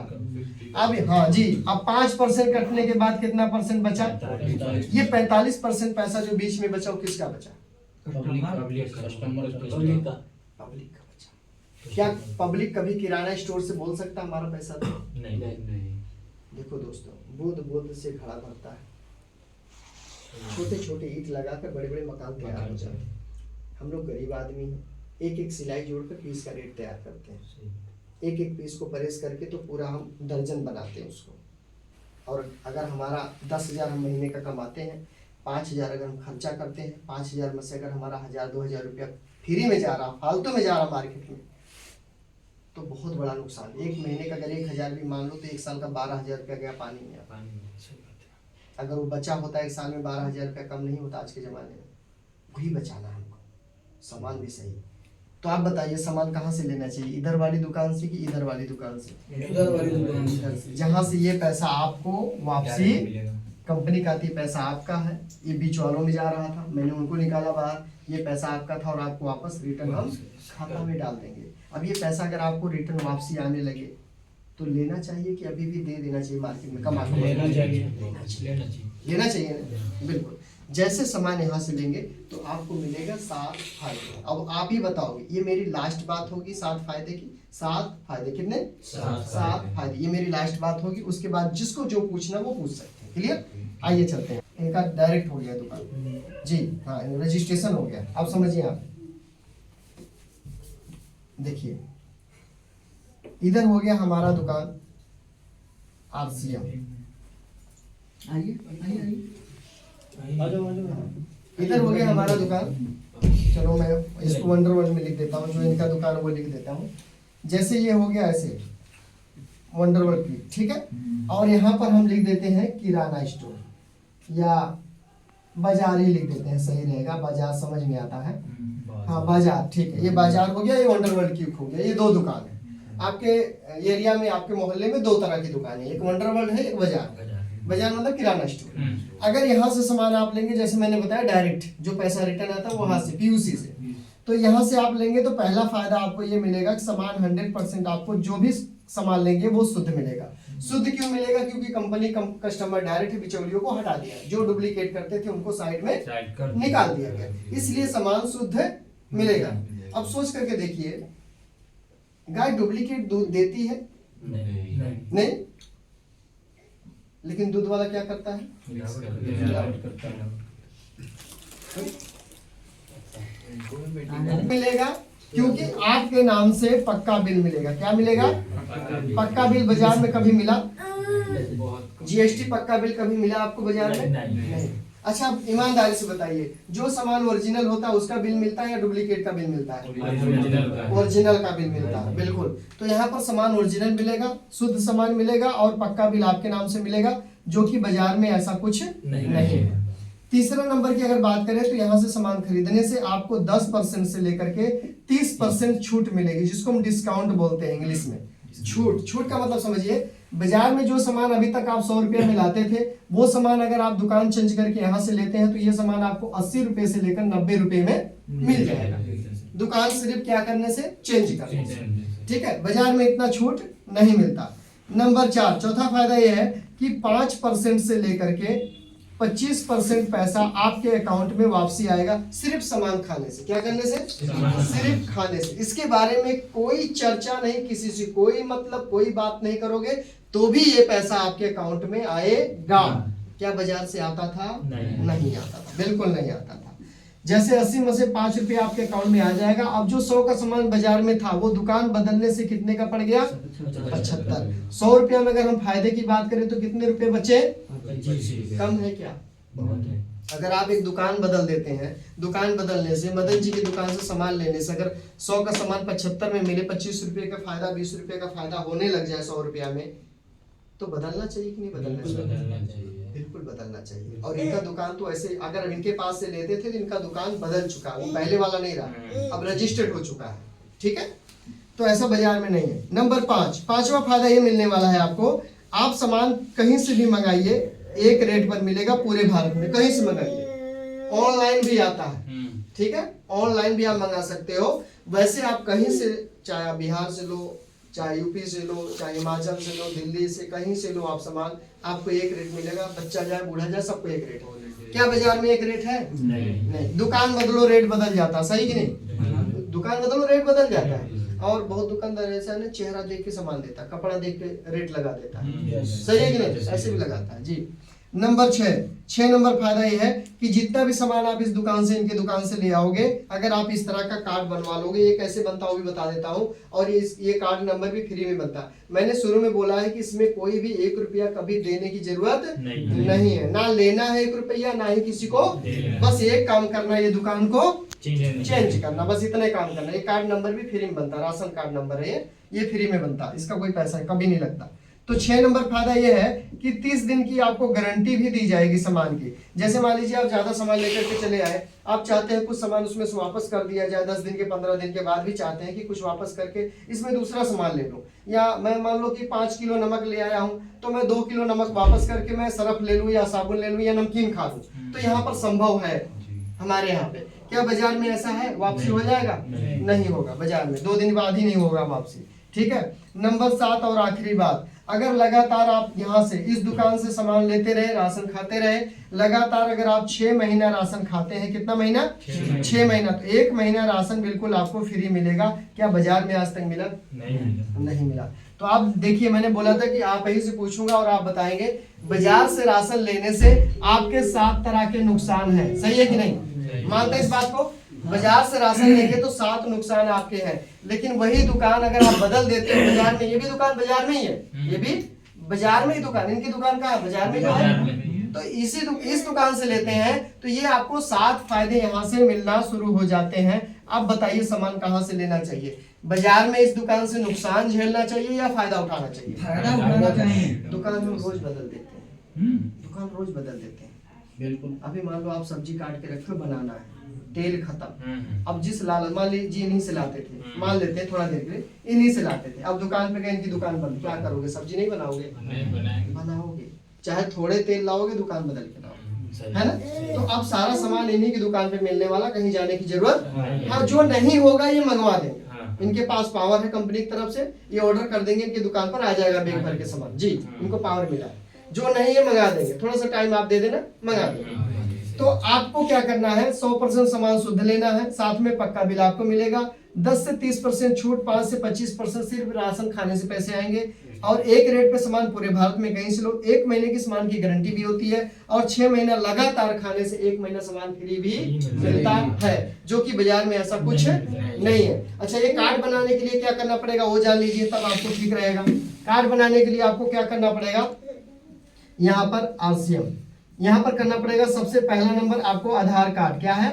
अब हाँ जी, अब 5% कटने के बाद कितना परसेंट बचा? ये 45% पैसा जो बीच में बचा वो किसका बचा? पब्लिक का बचा। क्या पब्लिक कभी किराना स्टोर से बोल सकता हमारा पैसा था? नहीं। देखो दोस्तों, बुद्ध से घड़ा भरता है, छोटे छोटे ईंट लगाकर बड़े बड़े मकान तैयार हो जाते हैं। हम लोग गरीब आदमी हैं, एक एक सिलाई जोड़कर पीस का रेट तैयार करते हैं। एक एक पीस को प्रेस करके तो पूरा हम दर्जन बनाते हैं उसको। और अगर हमारा 10,000 हम महीने का कमाते हैं, 5,000 अगर हम खर्चा करते हैं, 5,000 में से अगर हमारा 1,000-2,000 रुपया फ्री में जा रहा, फालतू में जा रहा मार्केट में, तो बहुत बड़ा नुकसान। एक महीने का अगर 1,000 भी मान लो तो एक साल का 12,000 रुपया गया पानी में। अगर वो बचा होता है एक साल में 12,000 रुपया, कम नहीं होता आज के ज़माने में। वही बचाना है हमको, सामान भी सही। तो आप बताइए सामान कहाँ से लेना चाहिए, इधर वाली दुकान से कि इधर वाली दुकान से? उधर वाली दुकान से। इधर से, जहाँ से ये पैसा आपको वापसी कंपनी का आती, पैसा आपका है, ये बीच वालों में जा रहा था, मैंने उनको निकाला बाहर, ये पैसा आपका था और आपको वापस रिटर्न हम खाता में डाल देंगे। अब ये पैसा अगर आपको रिटर्न वापसी आने लगे तो लेना चाहिए कि अभी भी दे देना चाहिए मार्केट में? कमा लेना चाहिए। लेना चाहिए ना, बिल्कुल। जैसे सामान यहाँ से लेंगे तो आपको मिलेगा 7 फायदे। अब आप ही बताओगे, ये मेरी लास्ट बात होगी 7 फायदे की। 7 फायदे कितने? 7 फायदे, ये मेरी लास्ट बात होगी। उसके बाद जिसको जो पूछना वो पूछ सकते हैं। क्लियर? आइए चलते हैं। इनका डायरेक्ट हो गया दुकान जी, हाँ रजिस्ट्रेशन हो गया। अब समझिए आप, देखिए इधर हो गया हमारा दुकान RCM। आइए आइए आइए, आ जाओ आ जाओ। इधर हो गया हमारा दुकान। चलो मैं इसको वंडरवर्ल्ड में लिख देता हूँ, जो इनका दुकान वो लिख देता हूँ। जैसे ये हो गया ऐसे वंडरवर्ल्ड की, ठीक है। और यहाँ पर हम लिख देते हैं किराना स्टोर या बाजार ही लिख देते हैं, सही रहेगा। बाजार समझ में आता है, हाँ बाजार, ठीक है। ये बाजार हो गया, ये वंडरवर्ल्ड की हो गया। ये 2 दुकान है आपके एरिया में, आपके मोहल्ले में 2 तरह की दुकान है, एक वंडरवर्ल्ड है, एक बाजार। बाजार मतलब किराना स्टोर। अगर यहाँ से सामान आप लेंगे, जैसे मैंने बताया डायरेक्ट जो पैसा रिटर्न आता है वो वहां से PUC से, तो यहाँ से आप लेंगे तो पहला फायदा आपको ये मिलेगा कि सामान 100% आपको जो भी सामान लेंगे वो शुद्ध मिलेगा। शुद्ध क्यों मिलेगा? क्योंकि कंपनी कस्टमर डायरेक्ट बिचौलियों को हटा दिया, जो डुप्लीकेट करते थे उनको साइड में निकाल दिया गया, इसलिए सामान शुद्ध मिलेगा। अब सोच करके देखिए, गाय डुप्लीकेट दूध देती है? नहीं। लेकिन दूध वाला क्या करता है? मिलेगा क्योंकि आपके नाम से पक्का बिल मिलेगा। क्या मिलेगा? पक्का बिल। बाजार में कभी मिला? GST पक्का बिल कभी मिला आपको बाजार में? नहीं। अच्छा आप ईमानदारी से बताइए, जो सामान ओरिजिनल होता है उसका बिल मिलता है या डुप्लीकेट का बिल मिलता है? ओरिजिनल का बिल मिलता है, बिल्कुल। तो यहाँ पर सामान ओरिजिनल मिलेगा, शुद्ध सामान मिलेगा और पक्का बिल आपके नाम से मिलेगा, जो कि बाजार में ऐसा कुछ नहीं है। तीसरा नंबर की अगर बात करें तो यहाँ से सामान खरीदने से आपको 10% से लेकर के 30% छूट मिलेगी, जिसको हम डिस्काउंट बोलते हैं इंग्लिश में। छूट का मतलब समझिए, बाजार में जो सामान अभी तक आप 100 रुपये में लाते थे, वो सामान अगर आप दुकान चेंज करके यहाँ से लेते हैं तो ये सामान आपको 80 रुपये से लेकर 90 रुपये में मिल जाएगा। दुकान सिर्फ क्या करने से? चेंज करने से, ठीक है। बाजार में इतना छूट नहीं मिलता। नंबर 4, चौथा फायदा यह है कि 5% से लेकर के 25% पैसा आपके अकाउंट में वापसी आएगा, सिर्फ सामान खाने से। क्या करने से? सिर्फ खाने से। इसके बारे में कोई चर्चा नहीं, किसी से कोई मतलब कोई बात नहीं करोगे तो भी ये पैसा आपके अकाउंट में आएगा। क्या बाजार से आता था? नहीं आता था, बिल्कुल नहीं आता था। जैसे 80 में से 5 रुपये आपके अकाउंट में आ जाएगा। अब जो 100 का सामान बाजार में था वो दुकान बदलने से कितने का पड़ गया? 75। 100 रुपया में अगर हम फायदे की बात करें तो कितने रुपए बचे? कम है क्या? बहुत है। अगर आप एक दुकान बदल देते हैं, दुकान बदलने से, मदन जी की दुकान से सामान लेने से अगर 100 का सामान 75 में मिले, 25 रुपये का फायदा, 20 रुपये का फायदा होने लग जाए 100 रुपया में, तो बदलना चाहिए कि नहीं बदलना चाहिए? बिल्कुल बदलना चाहिए। और इनका दुकान तो ऐसे, अगर इनके पास से लेते थे तो इनका दुकान बदल चुका है, वो पहले वाला नहीं रहा, अब रजिस्टर्ड हो चुका है, ठीक है। तो ऐसा बाजार में नहीं है। नंबर 5, पांचवा फायदा ये मिलने वाला है आपको, आप सामान कहीं से भी मंगाइए, एक रेट पर मिलेगा पूरे भारत में, कहीं से मंगाइए। ऑनलाइन भी आता है, ठीक है, ऑनलाइन भी आप मंगा सकते हो। वैसे आप कहीं से, चाहे आप बिहार से लो, चाहे यूपी से लो, चाहे हिमाचल से लो, दिल्ली से, कहीं से लो आप सामान, आपको एक रेट मिलेगा। बच्चा जाए बूढ़ा जाए सबको एक रेट है। क्या बाजार में एक रेट है? नहीं। दुकान बदलो रेट बदल जाता, सही कि नहीं? दुकान बदलो रेट बदल जाता है। और बहुत दुकानदार ऐसा है ना, चेहरा देख के सामान देता, कपड़ा देख के रेट लगा देता है, सही है कि नहीं? ऐसे भी लगाता है जी। नंबर 6 नंबर फायदा ये है कि जितना भी सामान आप इस दुकान से, इनके दुकान से ले आओगे, अगर आप इस तरह का कार्ड बनवा लोगे, ये कैसे बनता है वो भी बता देता हूँ, और ये कार्ड नंबर भी फ्री में बनता है। मैंने शुरू में बोला है कि इसमें कोई भी 1 रुपया कभी देने की जरूरत नहीं है, ना लेना है 1 रुपया, ना ही किसी को, बस एक काम करना है, ये दुकान को चेंज करना, बस इतना ही काम करना। ये कार्ड नंबर भी फ्री में बनता है, राशन कार्ड नंबर है ये फ्री में बनता है, इसका कोई पैसा कभी नहीं लगता। तो 6 नंबर फायदा ये है कि 30 दिन की आपको गारंटी भी दी जाएगी सामान की। जैसे मान लीजिए आप ज्यादा सामान लेकर के चले आए, आप चाहते हैं कुछ सामान उसमें से वापस कर दिया जाए, 10 दिन के 15 दिन के बाद भी चाहते हैं कि कुछ वापस करके इसमें दूसरा सामान ले लूं, या मैं मान लो कि 5 किलो नमक ले आया हूं, तो मैं 2 किलो नमक वापस करके मैं सरफ ले लूं या साबुन ले लूं या नमकीन खा लूं, तो यहाँ पर संभव है हमारे यहाँ पे। क्या बाजार में ऐसा है वापसी हो जाएगा? नहीं होगा, बाजार में 2 दिन बाद ही नहीं होगा वापसी, ठीक है। नंबर 7 और आखिरी बात, अगर लगातार आप यहाँ से इस दुकान से सामान लेते रहे, राशन खाते रहे, लगातार अगर आप 6 महीना राशन खाते हैं, कितना महीना? 6 महीना, तो 1 महीना राशन बिल्कुल आपको फ्री मिलेगा। क्या बाजार में आज तक मिला? नहीं मिला। तो आप देखिए, मैंने बोला था कि आप यही से पूछूंगा और आप बताएंगे, बाजार से राशन लेने से आपके 7 तरह के नुकसान है, सही है कि नहीं? मानते हैं इस बात को? बाजार से राशन लेंगे तो 7 नुकसान आपके हैं, लेकिन वही दुकान अगर आप बदल देते हैं बाजार में, ये भी दुकान बाजार में ही है, ये भी बाजार में ही दुकान, इनकी दुकान कहाँ है? बाजार में ही है। तो इस दुकान से लेते हैं तो ये आपको 7 फायदे यहाँ से मिलना शुरू हो जाते हैं। अब बताइए सामान कहाँ से लेना चाहिए? बाजार में इस दुकान से नुकसान झेलना चाहिए या फायदा उठाना चाहिए? फायदा उठाना चाहिए। दुकान हम रोज बदल देते हैं, दुकान रोज बदल देते हैं। बिल्कुल। अभी मान लो आप सब्जी काट के रखे हो, बनाना है, तेल खत्म, अब जिस लाल, मान लीजिए इन्हीं से लाते थे, मान लेते हैं थोड़ा देर के लिए, इन्हीं से लाते थे, अब दुकान पे गए, इनकी दुकान बंद, क्या करोगे? सब्जी नहीं बनाओगे? बनाओगे, चाहे थोड़े तेल लाओगे, दुकान बदल के लाओगे, है ना? तो अब सारा सामान इन्हीं की दुकान पे मिलने वाला, कहीं जाने की जरूरत। हाँ, जो नहीं होगा ये मंगवा देंगे, इनके पास पावर है कंपनी की तरफ से, ये ऑर्डर कर देंगे, इनकी दुकान पर आ जाएगा बैग भर के सामान, जी इनको पावर मिला है। जो नहीं है मंगा देंगे, थोड़ा सा टाइम आप दे देना, मंगा देंगे। तो आपको क्या करना है? 100% सामान शुद्ध लेना है, साथ में पक्का बिल आपको मिलेगा, 10 से 30% छूट, 5 से 25% सिर्फ राशन खाने से पैसे आएंगे, और एक रेट पे सामान पूरे भारत में कहीं से लो। 1 महीने की सामान की गारंटी भी होती है, और 6 महीना लगातार खाने से 1 महीना सामान फ्री भी मिलता है, जो कि बाजार में ऐसा कुछ नहीं है। अच्छा, ये कार्ड बनाने के लिए क्या करना पड़ेगा वो जान लीजिए, तब आपको ठीक रहेगा। कार्ड बनाने के लिए आपको क्या करना पड़ेगा? यहाँ पर RCM यहाँ पर करना पड़ेगा। सबसे पहला नंबर आपको आधार कार्ड, क्या है?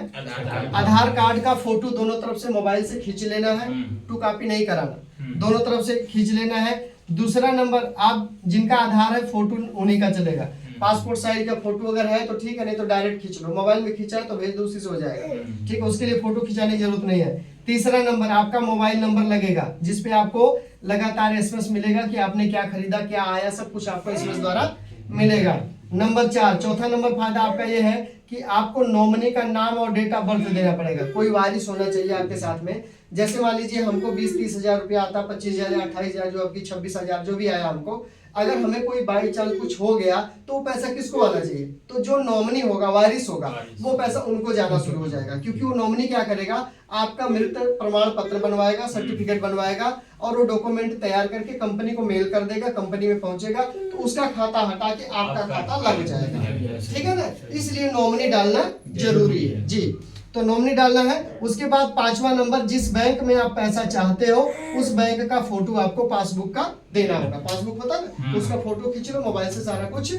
आधार कार्ड का फोटो दोनों तरफ से मोबाइल से खींच लेना है, 2 कॉपी नहीं कराना, दोनों तरफ से खींच लेना है। दूसरा नंबर, आप जिनका आधार है फोटो उन्हीं का चलेगा, पासपोर्ट साइज का फोटो अगर है तो ठीक है, नहीं तो डायरेक्ट खींच लो, मोबाइल में खींचा है तो भेज दो, उसी से हो जाएगा, ठीक है, उसके लिए फोटो खिंचाने की जरूरत नहीं है। तीसरा नंबर, आपका मोबाइल नंबर लगेगा, जिसपे आपको लगातार SMS मिलेगा कि आपने क्या खरीदा, क्या आया, सब कुछ आपको SMS द्वारा मिलेगा। नंबर 4, चौथा नंबर फायदा आपका ये है कि आपको नॉमिनी का नाम और डेट ऑफ बर्थ देना पड़ेगा, कोई वारिस होना चाहिए आपके साथ में। जैसे मान लीजिए हमको 20-30 हजार रुपया आता, 25,000 या 28,000, जो आपकी 26,000 जो भी आया हमको, अगर हमें कोई बाई चांस कुछ हो गया तो वो पैसा किसको आना चाहिए? तो जो नॉमिनी होगा, वारिस होगा, वो पैसा उनको जाना शुरू हो जाएगा, क्योंकि वो नॉमिनी क्या करेगा? आपका मृत्यु प्रमाण पत्र बनवाएगा, सर्टिफिकेट बनवाएगा, और वो डॉक्यूमेंट तैयार करके कंपनी को मेल कर देगा, कंपनी में पहुंचेगा, तो उसका खाता हटा के आपका खाता लग जाएगा, ठीक है ना? इसलिए नॉमिनी डालना जरूरी है जी। तो नॉमिनी डालना है। उसके बाद 5वां नंबर, जिस बैंक में आप पैसा चाहते हो उस बैंक का फोटो आपको पासबुक का देना होगा। पासबुक होता है ना, उसका फोटो खींच लो, मोबाइल से सारा कुछ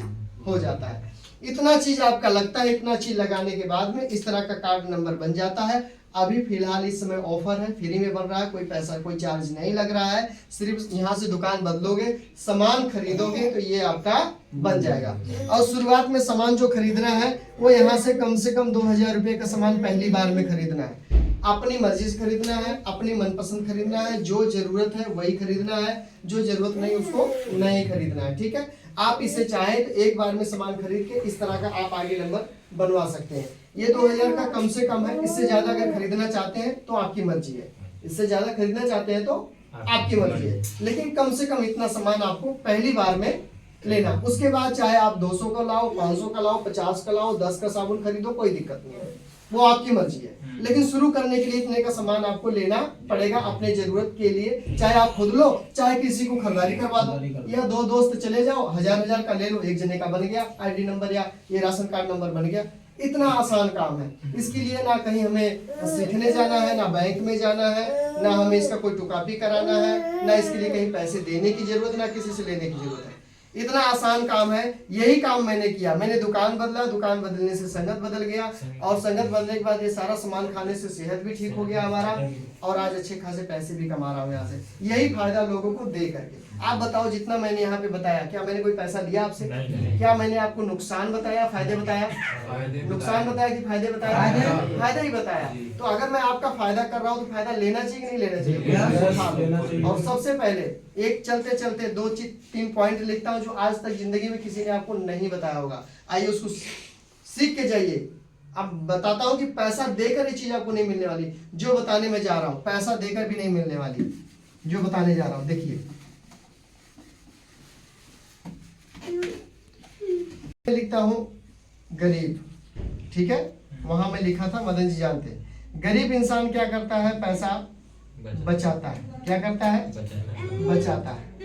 हो जाता है। इतना चीज आपका लगता है, इतना चीज लगाने के बाद में इस तरह का कार्ड नंबर बन जाता है। अभी फिलहाल इस समय ऑफर है, फ्री में बन रहा है, कोई पैसा कोई चार्ज नहीं लग रहा है, सिर्फ यहाँ से दुकान बदलोगे, सामान खरीदोगे तो ये आपका बन जाएगा। और शुरुआत में सामान जो खरीदना है वो यहाँ से कम 2,000 रुपये का सामान पहली बार में खरीदना है, अपनी मर्जी से खरीदना है, अपनी मनपसंद खरीदना है, जो जरूरत है वही खरीदना है, जो जरूरत नहीं उसको नहीं खरीदना है, ठीक है। आप इसे चाहे तो एक बार में सामान खरीद के इस तरह का आप आगे नंबर बनवा सकते हैं। ये 2,000 का कम से कम है, इससे ज्यादा अगर खरीदना चाहते हैं तो आपकी मर्जी है, इससे ज्यादा खरीदना चाहते हैं तो आपकी मर्जी है, लेकिन कम से कम इतना सामान आपको पहली बार में लेना। उसके बाद चाहे आप 200 का लाओ, 500 का लाओ, 50 का लाओ, 10 का साबुन खरीदो, कोई दिक्कत नहीं है। वो आपकी मर्जी है। लेकिन शुरू करने के लिए इतने का सामान आपको लेना पड़ेगा अपने जरूरत के लिए, चाहे आप खुद लो चाहे किसी को खरीदारी करवा दो, या दो दोस्त चले जाओ 1000 का ले लो, एक जने का बन गया आईडी नंबर या ये राशन कार्ड नंबर बन गया। इतना आसान काम है। इसके लिए ना कहीं हमें सीखने जाना है, ना बैंक में जाना है, ना हमें इसका कोई टुकापी कराना है, ना इसके लिए कहीं पैसे देने की जरूरत, ना किसी से लेने की जरूरत है। इतना आसान काम है। यही काम मैंने किया, मैंने दुकान बदला, दुकान बदलने से संगत बदल गया, और संगत बदलने के बाद ये सारा सामान खाने से सेहत भी ठीक हो गया हमारा, और आज अच्छे खासे पैसे भी कमा रहा हूँ यहाँ से। यही फायदा लोगों को दे करके। आप बताओ जितना मैंने यहाँ पे बताया, क्या मैंने कोई पैसा लिया आपसे? क्या मैंने आपको नुकसान बताया, फायदे बताया? नुकसान बताया कि फायदे बताया? फायदा ही बताया। तो अगर मैं आपका फायदा कर रहा हूँ तो फायदा लेना चाहिए कि नहीं लेना चाहिए? और सबसे पहले एक चलते चलते 2-3 पॉइंट लिखता हूँ जो आज तक जिंदगी में किसी ने आपको नहीं बताया होगा। आइए उसको सीख के जाइए। अब बताता हूँ कि पैसा देकर ये चीज आपको नहीं मिलने वाली, जो बताने में जा रहा हूँ पैसा देकर भी नहीं मिलने वाली, जो बताने जा रहा हूँ। देखिए लिखता हूं गरीब, ठीक है, वहां मैं लिखा था, मदन जी जानते हैं। गरीब इंसान क्या करता है? पैसा बचाता है। क्या करता है? बचाता है।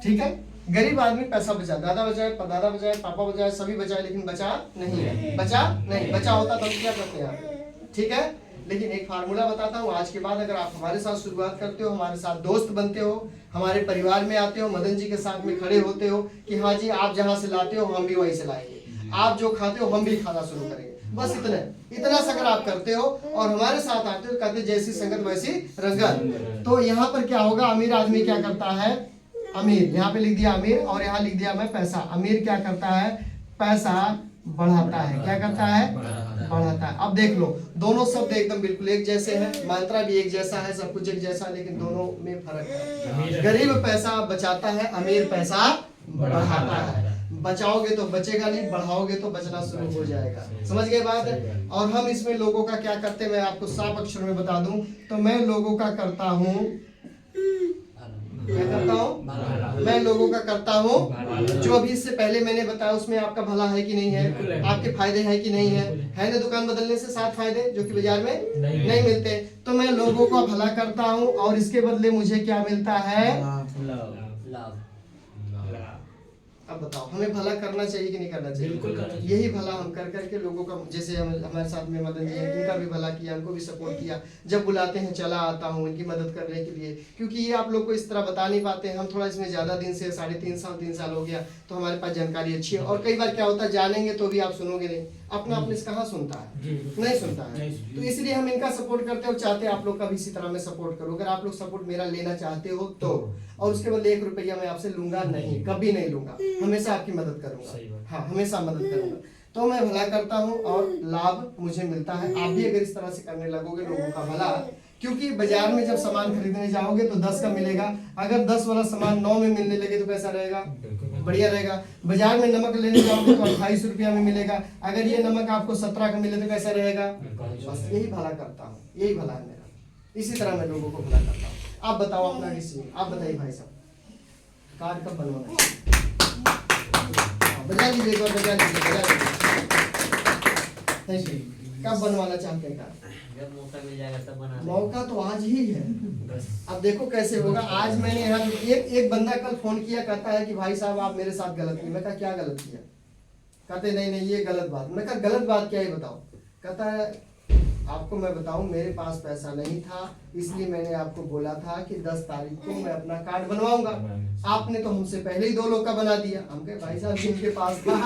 ठीक है, गरीब आदमी पैसा बचा, दादा बचाए, दादा बचाए, पापा बचाए, सभी बचाए, लेकिन बचा नहीं है। बचा नहीं, बचा होता तो हम क्या करते हैं? ठीक है, लेकिन एक फार्मूला बताता हूँ आज के बाद, अगर आप हमारे साथ शुरुआत करते हो, हमारे साथ दोस्त बनते हो, हमारे परिवार में आते हो, मदन जी के साथ में खड़े होते हो कि हाँ जी आप जहाँ से लाते हो हम भी वहीं से लाएंगे, आप जो खाते हो हम भी खाना शुरू करेंगे, बस इतना सा अगर आप करते हो और हमारे साथ आते हो, कहते जैसी संगत वैसी रंगत। तो यहाँ पर क्या होगा? अमीर आदमी क्या करता है? अमीर, यहाँ पे लिख दिया अमीर और यहाँ लिख दिया मैं पैसा। अमीर क्या करता है? पैसा बढ़ाता है। क्या करता है? बढ़ाता है। अब देख लो, दोनों शब्द एकदम बिल्कुल एक जैसे हैं, मात्रा भी एक जैसा है, सब कुछ एक जैसा, लेकिन दोनों में फर्क है। गरीब पैसा बचाता है, अमीर पैसा बढ़ाता है। बचाओगे तो बचेगा नहीं, बढ़ाओगे तो बचना शुरू हो जाएगा। समझ गए बात? और हम इसमें लोगों का क्या करते हैं, मैं आपको साफ अक्षर में बता दूं तो मैं लोगों का करता हूँ, क्या करता हूँ? मैं लोगों का करता हूँ। जो अभी इससे पहले मैंने बताया उसमें आपका भला है कि नहीं है? आपके फायदे हैं कि नहीं है ना? दुकान बदलने से 7 फायदे जो कि बाजार में नहीं मिलते। तो मैं लोगों का भला करता हूँ और इसके बदले मुझे क्या मिलता है? लाभ। अब बताओ हमें भला करना चाहिए कि नहीं करना चाहिए? यही भला हम कर करके लोगों का, जैसे हमारे साथ में मदन जी हैं, इनका भी भला किया, उनको भी सपोर्ट किया। जब बुलाते हैं चला आता हूँ इनकी मदद करने के लिए, क्योंकि ये आप लोग को इस तरह बता नहीं पाते हैं। हम थोड़ा इसमें ज्यादा दिन से 3.5 साल हो गया, तो हमारे पास जानकारी अच्छी है। और कई बार क्या होता है, जानेंगे तो भी आप सुनोगे नहीं, अपना अपने कहाँ सुनता है? नहीं सुनता है। तो इसलिए हम इनका सपोर्ट करते हैं और चाहते हैं आप लोग का भी इसी तरह में सपोर्ट करो। अगर आप लोग सपोर्ट मेरा लेना चाहते हो तो, और उसके बदले 1 रुपया मैं आपसे लूंगा नहीं, कभी नहीं लूंगा, हमेशा आपकी मदद करूंगा। हाँ, हमेशा मदद करूंगा। तो मैं भला करता हूँ और लाभ मुझे मिलता है। आप भी अगर इस तरह से करने लगोगे लोगों का भला, क्योंकि बाजार में जब सामान खरीदने जाओगे तो 10 का मिलेगा, अगर 10 वाला सामान 9 में मिलने लगे तो कैसा रहेगा? बढ़िया रहेगा। बाजार में नमक लेने जाओगे तो 28 रुपया में मिलेगा, अगर ये नमक आपको 17 का मिले तो कैसा रहेगा? बस यही भला करता हूँ, यही भला है मेरा। इसी तरह मैं लोगों को भला करता हूँ। आप बताओ अपना किसी, आप बताइए भाई साहब, कार्ड कब बनवाना है? बजा लीजिए, बजा लीजिए। कब बनवाना चाहते हैं कार्ड? जब मौका मिल जाएगा तब बना देंगे। मौका तो आज ही है। अब देखो कैसे होगा। आज मैंने यहाँ एक बंदा कल फोन किया, कहता है कि भाई साहब आप मेरे साथ गलत किए। मैं कहा क्या गलत किया? कहते नहीं ये गलत बात। मैं कहा गलत बात क्या है बताओ? कहता है आपको मैं बताऊं, मेरे पास पैसा नहीं था, इसलिए मैंने आपको बोला था कि 10 तारीख को मैं अपना कार्ड बनवाऊंगा। आपने तो हमसे पहले ही 2 लोग का बना दिया। हम कहे भाई साहब जिनके पास था,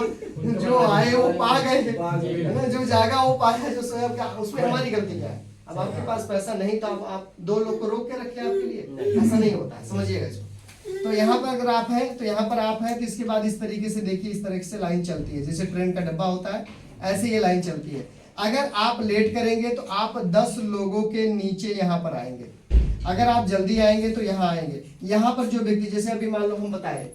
जो आए वो पा गए, है ना, जो जागा वो पाया, जो सोया क्या, उसमें हमारी गलती क्या है? अब आपके पास पैसा नहीं था, अब आप 2 लोग को रोक के रखे आपके लिए, ऐसा नहीं होता है, समझिएगा इसको। तो यहाँ पर अगर आप हैं तो यहाँ पर आप हैं, तो इसके बाद इस तरीके से देखिए, इस तरीके से लाइन चलती है, जैसे ट्रेन का डब्बा होता है ऐसे ये लाइन चलती है। अगर आप लेट करेंगे तो आप 10 लोगों के नीचे यहाँ पर आएंगे, अगर आप जल्दी आएंगे तो यहाँ आएंगे। यहाँ पर जो व्यक्ति, जैसे अभी मान लो हम बताएं